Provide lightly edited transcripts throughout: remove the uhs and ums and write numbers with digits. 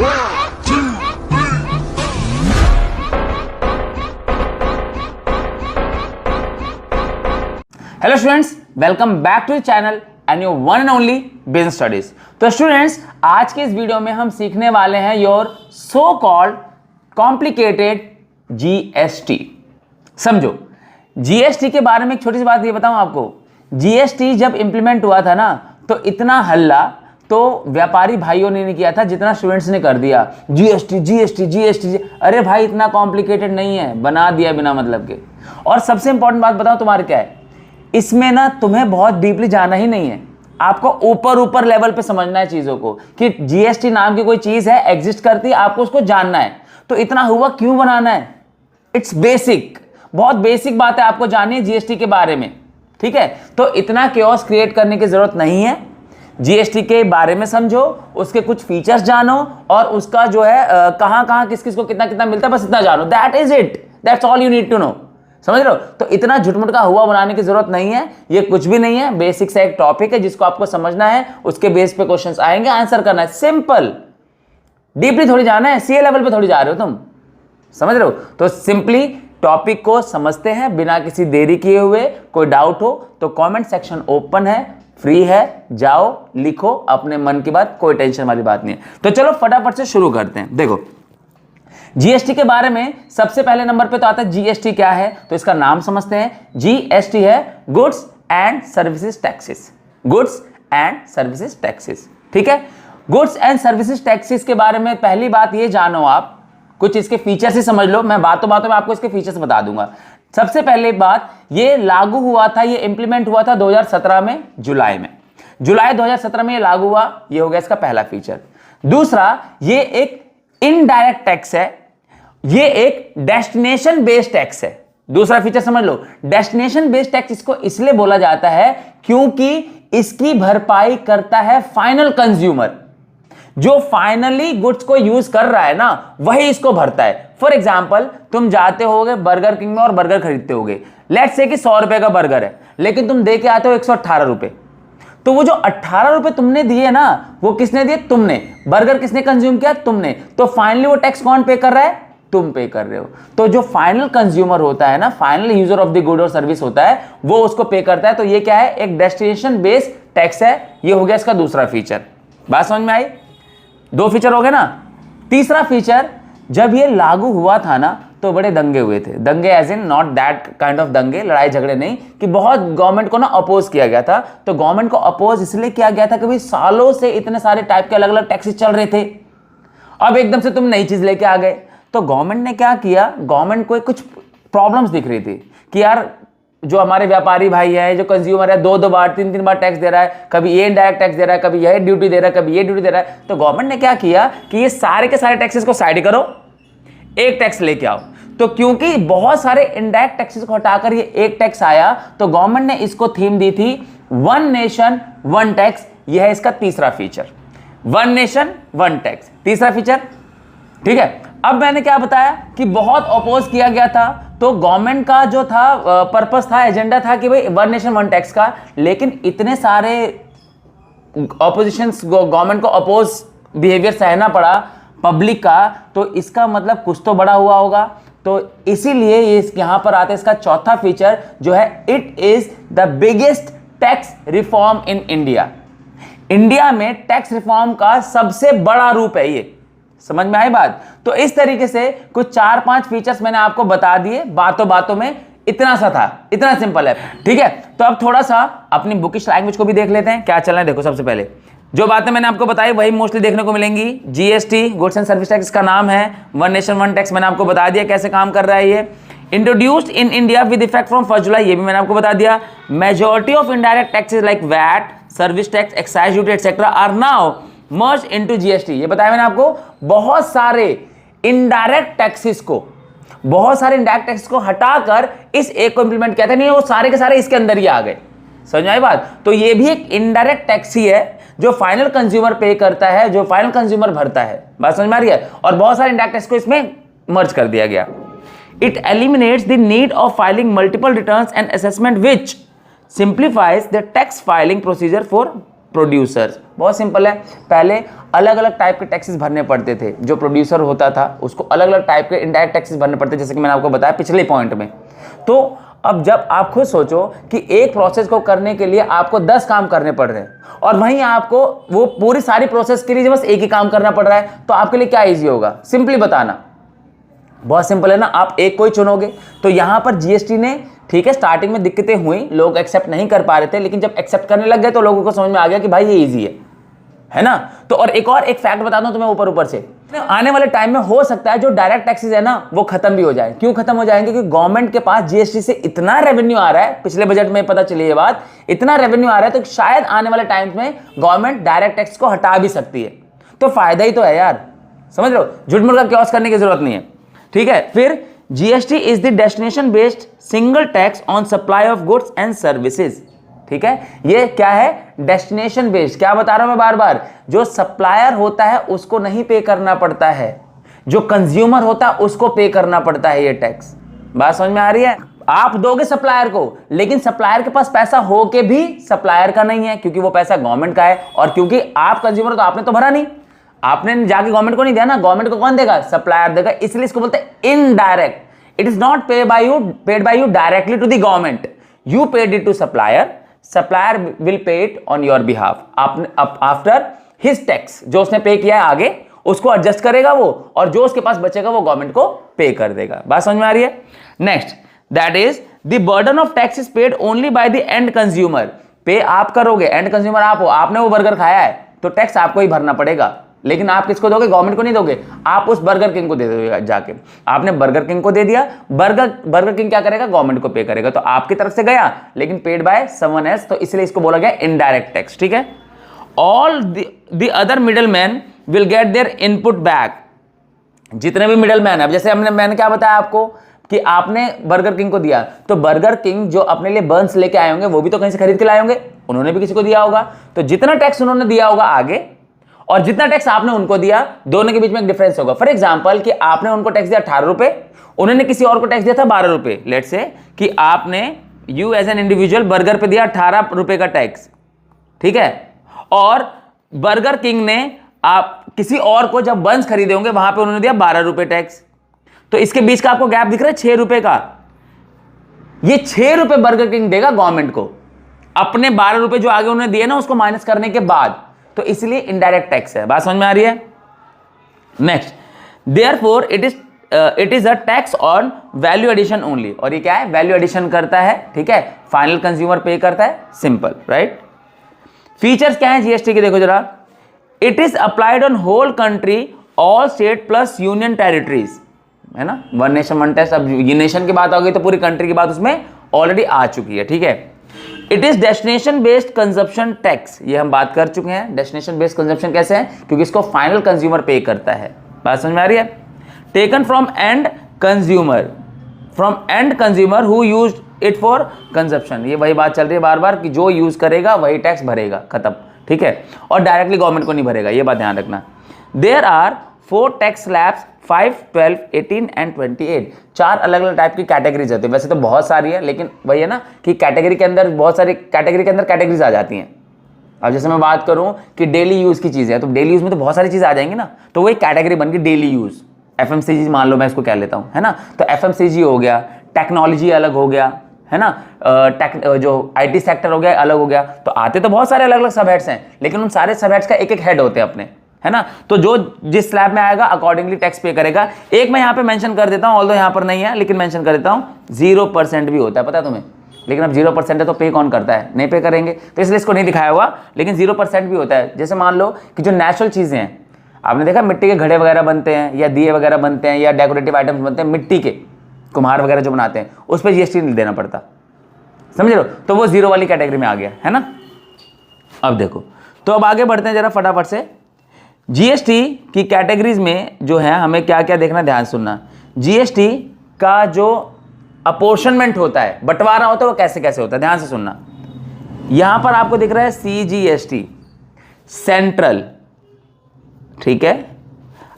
Hello students, welcome back to the channel and your one and only business studies. तो students, आज के इस video में हम सीखने वाले हैं your so called complicated GST. समझो, जीएसटी के बारे में एक छोटी सी बात ये बताऊं आपको। जीएसटी जब इंप्लीमेंट हुआ था ना, तो इतना हल्ला तो व्यापारी भाइयों ने नहीं किया था जितना स्टूडेंट्स ने कर दिया। जीएसटी जीएसटी जीएसटी, अरे भाई इतना कॉम्प्लिकेटेड नहीं है, बना दिया बिना मतलब के। और सबसे इंपॉर्टेंट बात बताओ तुम्हारे क्या है, इसमें ना तुम्हें बहुत डीपली जाना ही नहीं है, आपको ऊपर ऊपर लेवल पे समझना है चीजों को कि जीएसटी नाम की कोई चीज है, एग्जिस्ट करती है, आपको उसको जानना है। तो इतना हुआ क्यों बनाना है, इट्स बेसिक, बहुत बेसिक बात है आपको जाननी है जीएसटी के बारे में, ठीक है। तो इतना केओस क्रिएट करने की जरूरत नहीं है। जीएसटी के बारे में समझो, उसके कुछ फीचर्स जानो और उसका जो है कहां कहां किस किस को कितना कितना मिलता है, बस इतना जानो। That is it, that's all you need to know. समझ रहे हो? तो इतना झुटमुट का हुआ बनाने की जरूरत नहीं है, ये कुछ भी नहीं है, बेसिक सा एक टॉपिक है जिसको आपको समझना है, उसके बेस पे क्वेश्चंस आएंगे, आंसर करना है, सिंपल। डीपली थोड़ी जाना है, सीए लेवल पे थोड़ी जा रहे हो तुम, समझ रहे हो? तो सिंपली टॉपिक को समझते हैं बिना किसी देरी किए हुए। कोई डाउट हो तो कमेंट सेक्शन ओपन है, फ्री है, जाओ लिखो अपने मन की बात, कोई टेंशन वाली बात नहीं है। तो चलो फटाफट से शुरू करते हैं। देखो, जीएसटी के बारे में सबसे पहले नंबर पे तो आता है जीएसटी क्या है, तो इसका नाम समझते हैं। जीएसटी है goods and services taxes, goods and services taxes, ठीक है। गुड्स एंड सर्विसेज टैक्सेस के बारे में पहली बात ये जानो, आप कुछ इसके फीचर्स ही समझ लो, मैं बातों बातों में आपको इसके फीचर्स बता दूंगा। सबसे पहले बात, ये लागू हुआ था, ये इंप्लीमेंट हुआ था 2017 में, जुलाई 2017 में ये लागू हुआ, ये हो गया इसका पहला फीचर। दूसरा, ये एक इनडायरेक्ट टैक्स है, ये एक डेस्टिनेशन बेस्ड टैक्स है। दूसरा फीचर समझ लो, डेस्टिनेशन बेस्ड टैक्स इसको इसलिए बोला जाता है क्योंकि इसकी भरपाई करता है फाइनल कंज्यूमर, जो फाइनली गुड्स को यूज कर रहा है ना, वही इसको भरता है। फॉर एग्जाम्पल, तुम जाते होगे बर्गर किंग में और बर्गर खरीदते होगे, लेट्स से कि 100 रुपए का बर्गर है, लेकिन तुम दे के आते हो 118 रुपए, तो वो जो 18 रुपए तुमने दिए ना, वो किसने दिए? तुमने। बर्गर किसने कंज्यूम किया? तुमने। तो फाइनली वो टैक्स कौन पे कर रहा है? तुम पे कर रहे हो। तो जो फाइनल कंज्यूमर होता है ना, final user of the good और सर्विस होता है, वो उसको पे करता है। तो ये क्या है? एक डेस्टिनेशन बेस्ड टैक्स है। ये हो गया इसका दूसरा फीचर। बात समझ में आई? 2 फीचर हो गए ना। तीसरा फीचर, जब ये लागू हुआ था ना, तो बड़े दंगे हुए थे। दंगे as in not that kind of दंगे, लड़ाई झगड़े नहीं, कि बहुत गवर्नमेंट को ना अपोज किया गया था। तो गवर्नमेंट को अपोज इसलिए किया गया था कि भाई सालों से इतने सारे टाइप के अलग अलग टैक्सेस चल रहे थे, अब एकदम से तुम नई चीज लेके आ गए। तो गवर्नमेंट ने क्या किया, गवर्नमेंट को कुछ प्रॉब्लम्स दिख रही थी कि यार जो हमारे व्यापारी भाई है, जो कंज्यूमर है, 2-2 बार 3-3 बार टैक्स दे रहा है, कभी ये इनडायरेक्ट टैक्स दे रहा है, कभी यह ड्यूटी दे रहा है, कभी ये ड्यूटी दे रहा है। तो गवर्नमेंट ने क्या किया कि ये सारे के सारे टैक्सेस को साइड करो, एक टैक्स लेके आओ। तो क्योंकि बहुत सारे इनडायरेक्ट टैक्सेस को हटाकर ये एक टैक्स आया, तो गवर्नमेंट ने इसको थीम दी थी वन नेशन वन टैक्स। ये है इसका तीसरा feature, one nation one tax, तीसरा फीचर, ठीक है। अब मैंने क्या बताया कि बहुत अपोज किया गया था, तो गवर्नमेंट का जो था पर्पस था, एजेंडा था कि भाई वन नेशन वन टैक्स का, लेकिन इतने सारे ऑपोजिशंस, गवर्नमेंट को अपोज बिहेवियर सहना पड़ा पब्लिक का, तो इसका मतलब कुछ तो बड़ा हुआ होगा। तो इसीलिए ये यहां पर आता है इसका चौथा फीचर, जो है it is the biggest tax reform in India. India में टैक्स रिफॉर्म का सबसे बड़ा रूप है ये। समझ में आई बात? तो इस तरीके से कुछ 4-5 फीचर्स मैंने आपको बता दिए बातों बातों में, इतना सा था, इतना सिंपल है, ठीक है। तो अब थोड़ा सा अपनी बुकिश लैंग्वेज को भी देख लेते हैं क्या चल रहा है। देखो, सबसे पहले जो बातें मैंने आपको बताई वही मोस्टली देखने को मिलेंगी। GST, goods and service tax का नाम है, वन नेशन वन टैक्स मैंने आपको बता दिया कैसे काम कर रहा है ये। Introduced in India with effect from 1 July, ये भी मैंने आपको बता दिया। Majority of indirect taxes like VAT, service tax, excise duty etcetera are now merge into GST. ये बताया मैंने आपको, बहुत सारे इनडायरेक्ट टैक्सेस को हटाकर इस एक को इंप्लीमेंट किया था, नहीं वो सारे के सारे इसके अंदर ही आ गए। समझ में आई बात? तो ये भी एक इनडायरेक्ट टैक्स ही है जो फाइनल कंज्यूमर पे करता है, जो फाइनल कंज्यूमर भरता है। बात समझ में आ रही है? और बहुत सारे इनडायरेक्ट टैक्स को इसमें मर्ज कर दिया गया। It eliminates the need of filing multiple returns and assessment, which simplifies the tax filing procedure for producers. बहुत सिंपल है, पहले अलग अलग टाइप के टैक्सेस भरने पड़ते थे। जो प्रोड्यूसर होता था उसको अलग अलग टाइप के इनडायरेक्ट टैक्सेस भरने पड़ते थे, जैसे कि मैंने आपको बताया पिछले पॉइंट में। तो अब जब आप खुद सोचो कि एक प्रोसेस को करने के लिए आपको 10 काम करने पड़ रहे हैं और वहीं आपको वो पूरी सारी प्रोसेस के लिए बस एक ही काम करना पड़ रहा है, तो आपके लिए क्या ईजी होगा? सिंपली बताना, बहुत सिंपल है ना। आप एक कोई चुनोगे। तो यहां पर जीएसटी ने, ठीक है, स्टार्टिंग में दिक्कतें हुई, लोग एक्सेप्ट नहीं कर पा रहे थे, लेकिन जब एक्सेप्ट करने लग गए तो लोगों को समझ में आ गया कि भाई ये इजी है ना। तो और एक फैक्ट बता दूं तुम्हें ऊपर से, आने वाले टाइम में हो सकता है जो डायरेक्ट टैक्सेस है ना वो खत्म भी हो जाए। क्यों खत्म हो जाएंगे? क्योंकि गवर्नमेंट के पास जीएसटी से इतना रेवेन्यू आ रहा है, पिछले बजट में पता चली ये बात, इतना रेवेन्यू आ रहा है, तो शायद आने वाले टाइम में गवर्नमेंट डायरेक्ट टैक्स को हटा भी सकती है। तो फायदा ही तो है यार, समझ लो, झूठ मूठ का क्योस करने की जरूरत नहीं है, ठीक है। फिर GST is the destination based single tax on supply of goods and services, ठीक है। ये क्या है? Destination based. क्या बता रहा हूं मैं बार बार, जो सप्लायर होता है उसको नहीं पे करना पड़ता है, जो कंज्यूमर होता है उसको पे करना पड़ता है ये टैक्स। बात समझ में आ रही है? आप दोगे सप्लायर को, लेकिन सप्लायर के पास पैसा हो के भी सप्लायर का नहीं है, क्योंकि वो पैसा गवर्नमेंट का है, और क्योंकि आप कंज्यूमर, तो आपने तो भरा नहीं, आपने जाके गवर्नमेंट को नहीं दिया ना, गवर्नमेंट को कौन देगा? सप्लायर देगा। इसलिए इसको बोलते हैं indirect. It is not paid by you directly to the government, you paid it to supplier, supplier will pay it on your behalf after his tax. जो उसने पे किया है आगे उसको एडजस्ट करेगा वो, और जो उसके पास बचेगा वो गवर्नमेंट को पे कर देगा। बात समझ में आ रही है? Next, that is the burden of tax is paid only by the end consumer. पे आप करोगे, एंड कंज्यूमर आप हो, आपने वो बर्गर खाया है तो टैक्स आपको ही भरना पड़ेगा। लेकिन आप किसको दोगे? गवर्नमेंट को नहीं दोगे, आप उस बर्गर किंग को दे दोगे। जाके आपने बर्गर किंग को दे दिया, बर्गर किंग क्या करेगा? गवर्नमेंट को पे करेगा। तो आपकी तरफ से गया, लेकिन पेड बाय समवन एल्स, तो इसलिए इसको बोला गया इनडायरेक्ट टैक्स, ठीक है। All the other middle man will get there input back. जितने भी मिडल मैन है, जैसे मैंने क्या बताया आपको कि आपने बर्गर किंग को दिया, तो बर्गर किंग जो अपने लिए बर्न्स लेके आए होंगे वो भी तो कहीं से खरीद के लाए होंगे, उन्होंने भी किसी को दिया होगा। तो जितना टैक्स उन्होंने दिया होगा आगे और जितना टैक्स आपने उनको दिया, दोनों के बीच में एक डिफरेंस होगा। फॉर एग्जांपल कि आपने उनको टैक्स दिया 18 रुपए, उन्होंने किसी और को टैक्स दिया था 12 रुपए। लेट्स से कि आपने you as an individual burger pay दिया 18 रुपए का टैक्स, ठीक है, और बर्गर किंग ने आप किसी और को जब बंस खरीदे होंगे वहां पे उन्होंने दिया 12 रुपए टैक्स। तो इसके बीच का आपको गैप दिख रहा है 6 रुपए का। ये 6 रुपए बर्गर किंग देगा गवर्नमेंट को, अपने 12 रुपए जो आगे उन्होंने दिए ना उसको माइनस करने के बाद। तो इसलिए इनडायरेक्ट टैक्स है। बात समझ में आ रही है? Next, therefore it is a tax on value addition only. और ये क्या है? वैल्यू एडिशन करता है, ठीक है, फाइनल कंज्यूमर पे करता है, सिंपल, राइट। फीचर्स क्या है जीएसटी के? देखो जरा, it is applied on whole country, all state plus union territories, है ना। One nation one tax. अब ये नेशन की बात आ गई तो पूरी कंट्री की बात उसमें ऑलरेडी आ चुकी है, ठीक है। It is destination based consumption tax, ये हम बात कर चुके हैं। डेस्टिनेशन बेस्ड कंजप्शन कैसे है? क्योंकि इसको फाइनल कंज्यूमर पे करता है। बात समझ में आ रही है? Taken from and consumer who used it for consumption. ये वही बात चल रही है बार बार कि जो यूज करेगा वही टैक्स भरेगा, खत्म, ठीक है, और डायरेक्टली गवर्नमेंट को नहीं भरेगा, ये बात ध्यान रखना। There are 4 tax slabs, 5, 12, 18 and 28। 4 अलग अलग टाइप की कैटेगरीज होती है। वैसे तो बहुत सारी है, लेकिन वही है ना कि कैटेगरी के अंदर बहुत सारी कैटेगरी के अंदर कैटेगरीज आ जाती हैं। अब जैसे मैं बात करूं कि डेली यूज की चीजें, तो डेली यूज में तो बहुत सारी चीजें आ जाएंगी ना, तो वो एक कैटेगरी बन गई डेली यूज। एफएमसीजी मान लो, मैं इसको क्या लेता हूं, है ना, तो एफएमसीजी हो गया, टेक्नोलॉजी अलग हो गया, है ना, जो आईटी सेक्टर हो गया अलग हो गया। तो आते तो बहुत सारे अलग अलग सब हेड्स हैं, लेकिन उन सारे सब हेड्स का एक एक हेड होते हैं अपने, है ना। तो जो जिस स्लैब में आएगा अकॉर्डिंगली टैक्स पे करेगा। एक मैं यहां पे मेंशन कर देता हूं, ऑल्दो यहां पर नहीं है लेकिन मेंशन कर देता हूं, 0% भी होता है, पता है तुम्हें। लेकिन अब 0% है तो पे कौन करता है? नहीं पे करेंगे, तो इसलिए इसको नहीं दिखाया हुआ, लेकिन 0% भी होता है। जैसे मान लो कि जो नेचुरल चीजें हैं, आपने देखा मिट्टी के घड़े वगैरह बनते हैं, या दिए वगैरह बनते हैं, या डेकोरेटिव आइटम्स बनते हैं मिट्टी के, कुम्हार वगैरह जो बनाते हैं, उस पर जीएसटी नहीं देना पड़ता, समझ लो, तो वो 0 वाली कैटेगरी में आ गया, है ना। अब देखो, तो अब आगे बढ़ते हैं जरा फटाफट से। जीएसटी की कैटेगरीज में जो है हमें क्या क्या देखना, ध्यान सुनना। जीएसटी का जो अपोर्शनमेंट होता है, बंटवारा होता है, वो कैसे कैसे होता है, ध्यान से सुनना। यहां पर आपको दिख रहा है सीजीएसटी, सेंट्रल, ठीक है,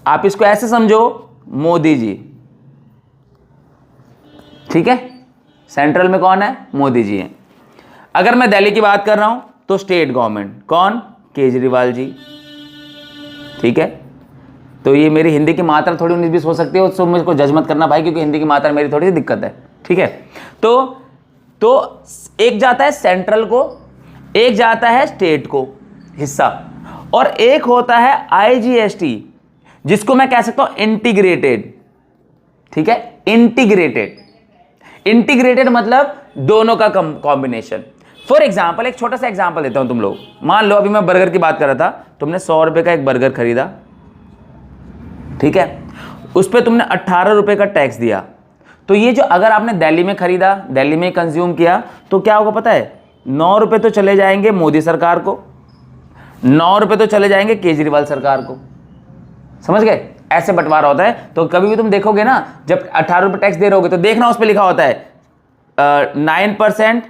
आप इसको ऐसे समझो, मोदी जी, ठीक है, सेंट्रल में कौन है? मोदी जी हैं। अगर मैं दिल्ली की बात कर रहा हूं तो स्टेट गवर्नमेंट। कौन? केजरीवाल जी। ठीक है, तो ये मेरी हिंदी की मात्रा थोड़ी 19-20 हो सकती है, उसको मुझको जज मत करना भाई, क्योंकि हिंदी की मात्रा मेरी थोड़ी सी दिक्कत है। ठीक है, तो एक जाता है सेंट्रल को, एक जाता है स्टेट को हिस्सा, और एक होता है IGST, जिसको मैं कह सकता हूं इंटीग्रेटेड। ठीक है, इंटीग्रेटेड मतलब दोनों का कॉम्बिनेशन। फॉर एग्जाम्पल, एक छोटा सा एग्जाम्पल देता हूं तुम लोग। मान लो अभी मैं बर्गर की बात कर रहा था, तुमने 100 रुपए का एक बर्गर खरीदा, ठीक है, उस पर तुमने 18 रुपए का टैक्स दिया। तो ये जो अगर आपने दिल्ली में खरीदा, दिल्ली में कंज्यूम किया, तो क्या होगा पता है? 9 रुपए तो चले जाएंगे मोदी सरकार को, 9 रुपए तो चले जाएंगे केजरीवाल सरकार को। समझ गए? ऐसे बंटवारा होता है। तो कभी भी तुम देखोगे ना, जब 18 रुपए टैक्स दे रहे होगे, तो देखना उस पर लिखा होता है 9%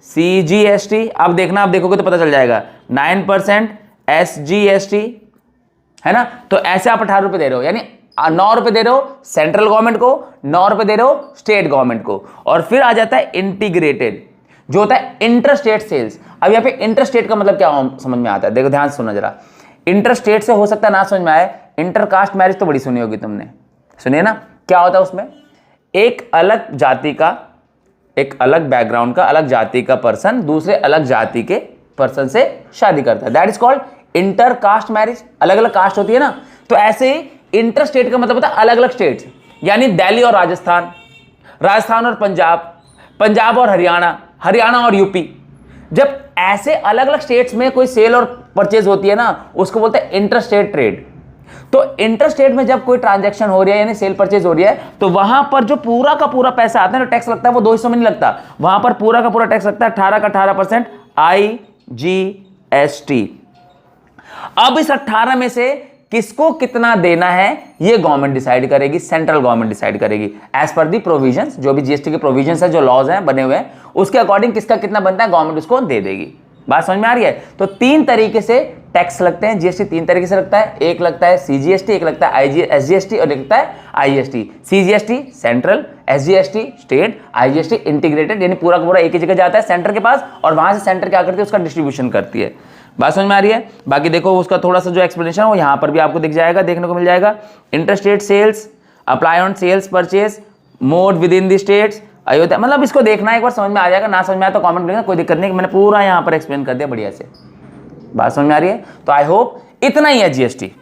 CGST। अब देखना, आप देखोगे तो पता चल जाएगा 9% SGST, है ना। तो ऐसे आप 18 रुपए दे रहे हो, यानी 9 रुपए दे रहे हो सेंट्रल गवर्नमेंट को, 9 रुपए दे रहे हो स्टेट गवर्नमेंट को। और फिर आ जाता है इंटीग्रेटेड, जो होता है इंटर स्टेट सेल्स। अब यहाँ पे इंटर स्टेट का मतलब क्या समझ में आता है? देखो ध्यान से सुनो जरा। इंटर स्टेट से हो सकता है ना समझ में आए, इंटर कास्ट मैरिज तो बड़ी सुनी होगी तुमने, सुनिए ना। क्या होता है उसमें? एक अलग जाति का, एक अलग बैकग्राउंड का, अलग जाति का पर्सन दूसरे अलग जाति के पर्सन से शादी करता है, that is called inter caste marriage. अलग अलग कास्ट होती है ना, तो ऐसे ही इंटर स्टेट का मतलब होता है अलग अलग स्टेट्स, यानी दिल्ली और राजस्थान, राजस्थान और पंजाब, पंजाब और हरियाणा, हरियाणा और यूपी। जब ऐसे अलग अलग स्टेट्स में कोई सेल और परचेज होती है ना, उसको बोलते हैं इंटर स्टेट ट्रेड। तो इंटर स्टेट में जब कोई ट्रांजैक्शन हो रही है, यानी सेल परचेज हो रही है, तो वहां पर जो पूरा का पूरा पैसा आता है, जो टैक्स लगता है, वो 2 हिस्सों में नहीं लगता, वहां पर पूरा का पूरा टैक्स लगता है 18 का 18% IGST। अब इस 18 में से किसको कितना देना है, ये गवर्नमेंट डिसाइड करेगी, सेंट्रल गवर्नमेंट डिसाइड करेगी एज पर दी प्रोविजंस। जो भी जीएसटी के प्रोविजंस है, जो लॉज हैं बने हुए हैं, उसके अकॉर्डिंग किसका कितना बनता है, गवर्नमेंट उसको दे देगी। बात समझ में आ रही है? तो 3 तरीके से टैक्स लगते हैं, जीएसटी 3 तरीके से लगता है। एक लगता है CGST, एक लगता है SGST और एक लगता है IGST। CGST central, SGST state, IGST integrated, यानी पूरा का पूरा एक ही जगह जाता है सेंटर के पास, और वहां से सेंटर क्या करती है, उसका डिस्ट्रीब्यूशन करती है। बात समझ में आ रही है? बाकी देखो उसका थोड़ा सा जो एक्सप्लेनेशन है वो यहाँ पर भी आपको दिख जाएगा, देखने को मिल जाएगा। Interstate sales apply on sales purchase mode within the states Ayodhya, मतलब इसको देखना एक बार, समझ में आ जाएगा। ना समझ में आया तो कमेंट करेंगे, कोई दिक्कत नहीं, मैंने पूरा यहाँ पर एक्सप्लेन कर दिया बढ़िया से। बात समझ में आ रही है? तो आई होप इतना ही है जीएसटी।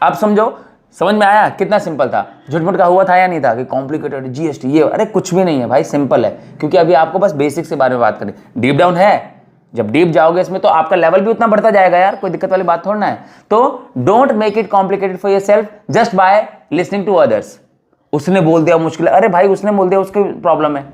अब समझो, समझ में आया? कितना सिंपल था, झुटमुट का हुआ था या नहीं था कि कॉम्प्लिकेटेड जीएसटी ये, अरे कुछ भी नहीं है भाई, सिंपल है। क्योंकि अभी आपको बस बेसिक्स के बारे में बात करें, डीप डाउन है। जब डीप जाओगे इसमें तो आपका लेवल भी उतना बढ़ता जाएगा यार, कोई दिक्कत वाली बात थोड़ा है। तो don't make it complicated for yourself just by listening to others. उसने बोल दिया मुश्किल है, अरे भाई उसने बोल दिया उसकी प्रॉब्लम है,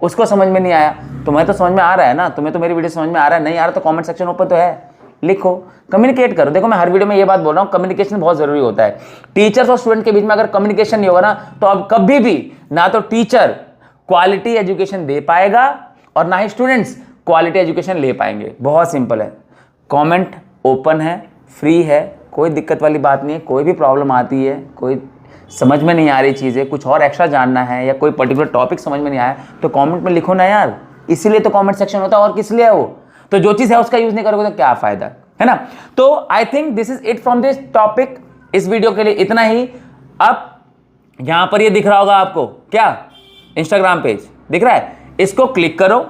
उसको समझ में नहीं आया, तुम्हें तो समझ में आ रहा है ना, तुम्हें तो मेरी वीडियो समझ में आ रहा है, नहीं आ रहा तो कमेंट सेक्शन ओपन तो है, लिखो, कम्युनिकेट करो। देखो मैं हर वीडियो में ये बात बोल रहा हूँ, कम्युनिकेशन बहुत जरूरी होता है। टीचर्स और स्टूडेंट के बीच में अगर कम्युनिकेशन नहीं होगा ना, तो अब कभी भी ना तो टीचर क्वालिटी एजुकेशन दे पाएगा और ना ही स्टूडेंट्स क्वालिटी एजुकेशन ले पाएंगे। बहुत सिंपल है, कमेंट ओपन है, फ्री है, कोई दिक्कत वाली बात नहीं है। कोई भी प्रॉब्लम आती है, कोई समझ में नहीं आ रही चीज़ें, कुछ और एक्स्ट्रा जानना है या कोई पर्टिकुलर टॉपिक समझ में नहीं आया, तो कमेंट में लिखो ना यार, इसीलिए तो कमेंट सेक्शन होता है, और किस लिए है वो। तो जो चीज़ है उसका यूज़ नहीं करोगे तो क्या फ़ायदा, है ना। तो I think this is it from this topic. इस वीडियो के लिए इतना ही। अब यहाँ पर ये दिख रहा होगा आपको, क्या इंस्टाग्राम पेज दिख रहा है, इसको क्लिक करो,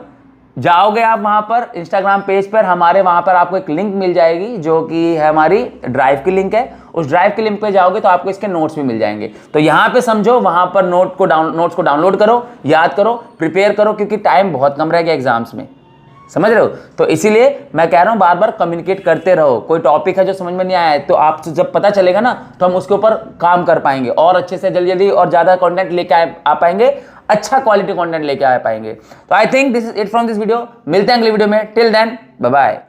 जाओगे आप वहां पर इंस्टाग्राम पेज पर, हमारे वहां पर आपको एक लिंक मिल जाएगी जो कि है हमारी ड्राइव की लिंक है। उस ड्राइव की लिंक पे जाओगे तो आपको इसके नोट्स भी मिल जाएंगे। तो यहाँ पे समझो, वहां पर नोट्स को डाउनलोड करो, याद करो, प्रिपेयर करो, क्योंकि टाइम बहुत कम रह गया एग्जाम्स में, समझ रहे हो। तो इसीलिए मैं कह रहा हूँ बार बार कम्युनिकेट करते रहो। कोई टॉपिक है जो समझ में नहीं आया है, तो आप जब पता चलेगा ना, तो हम उसके ऊपर काम कर पाएंगे और अच्छे से जल्दी जल्दी और ज़्यादा कंटेंट लेके आ पाएंगे, अच्छा क्वालिटी कंटेंट लेके आ पाएंगे। तो I think this is it from this video. मिलते हैं अगले वीडियो में, टिल देन बाय बाय।